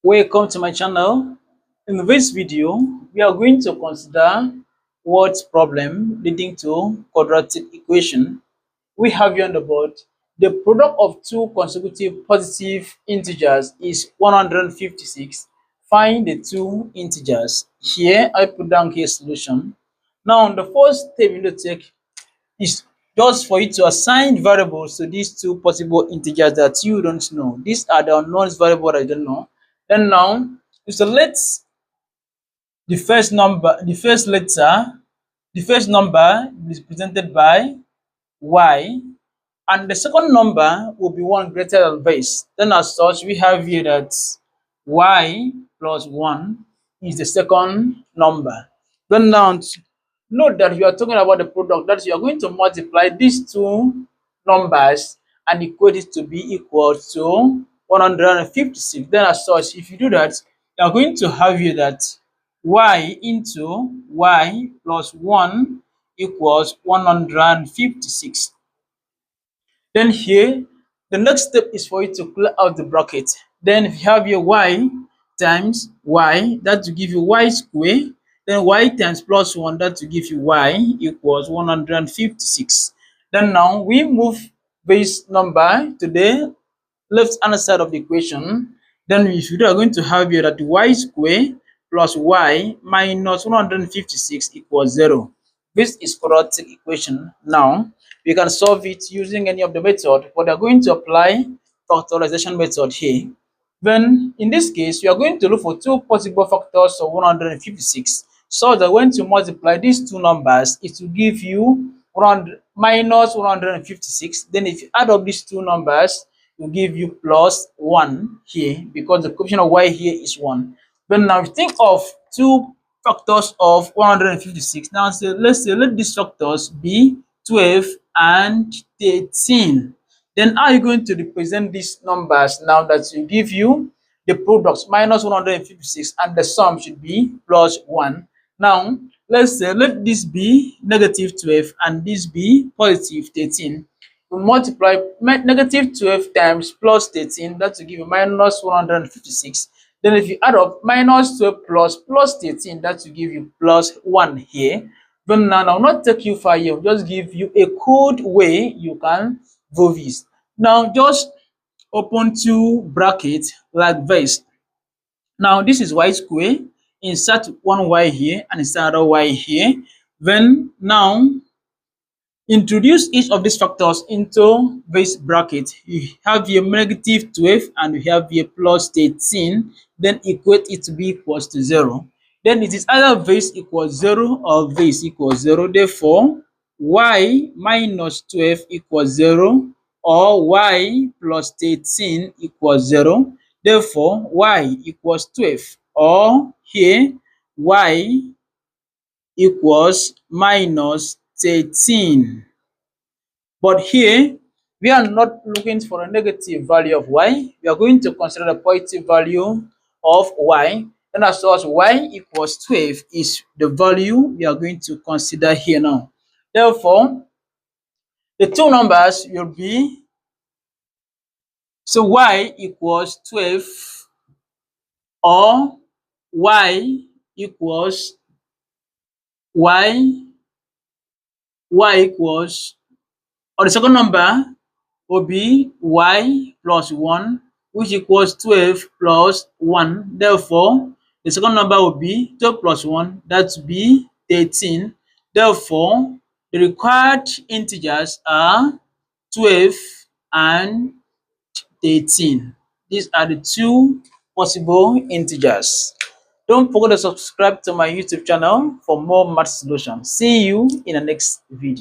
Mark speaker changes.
Speaker 1: Welcome to my channel. In this video, we are going to consider word problem leading to quadratic equation. We have here on the board, the product of two consecutive positive integers is 156. Find the two integers. Here, I put down here solution. Now, the first step you need to take is just for you to assign variables to these two possible integers that you don't know. These are the unknown variables I don't know. Then now you select the first number, the first letter, the first number is represented by y, and the second number will be one greater than base. Then as such, we have here that y plus 1 is the second number. Then now note that we are talking about the product, that you are going to multiply these two numbers and equate it to be equal to 156. Then as such, if you do that, you are going to have here that y into y plus 1 equals 156. Then here, the next step is for you to clear out the bracket. Then if you have your y times y, that will give you y square. Then y times plus 1, that will give you y equals 156. Then now we move this number to the left hand side of the equation. Then if you are going to have here that y square plus y minus 156 equals 0. This is quadratic equation. Now we can solve it using any of the method, but we are going to apply factorization method here. Then in this case, we are going to look for two possible factors of 156. So that when you multiply these two numbers, it will give you minus 156. Then if you add up these two numbers, it will give you plus 1 here, because the coefficient of y here is 1. Then now think of two factors of 156. Now let's say let these factors be 12 and 13. Then how are you going to represent these numbers now that will give you the products minus 156 and the sum should be plus 1? Now let's say let this be negative 12 and this be positive 13. We multiply negative 12 times plus 13, that will give you minus 156. Then if you add up minus 12 plus 13, that will give you plus 1 here. Then now I will not take you far here, just give you a code way you can do this. Now just open two brackets like this. Now this is y square, insert one y here and insert another y here. Then now introduce each of these factors into this bracket. You have here negative 12 and you have here plus 13. Then equate it to be equals to 0. Then it is either this equals 0 or this equals 0. Therefore, y minus 12 equals 0 or y plus 13 equals 0. Therefore, y equals 12, or here y equals minus 13. But here we are not looking for a negative value of y. We are going to consider the positive value of y. And as such, y equals 12 is the value we are going to consider here now. Therefore, the two numbers will be, so y equals 12 or y equals or the second number will be y plus 1, which equals 12 plus 1. Therefore, the second number will be 12 plus 1, that will be 13. Therefore, the required integers are 12 and 13. These are the two possible integers. Don't forget to subscribe to my YouTube channel for more math solutions. See you in the next video.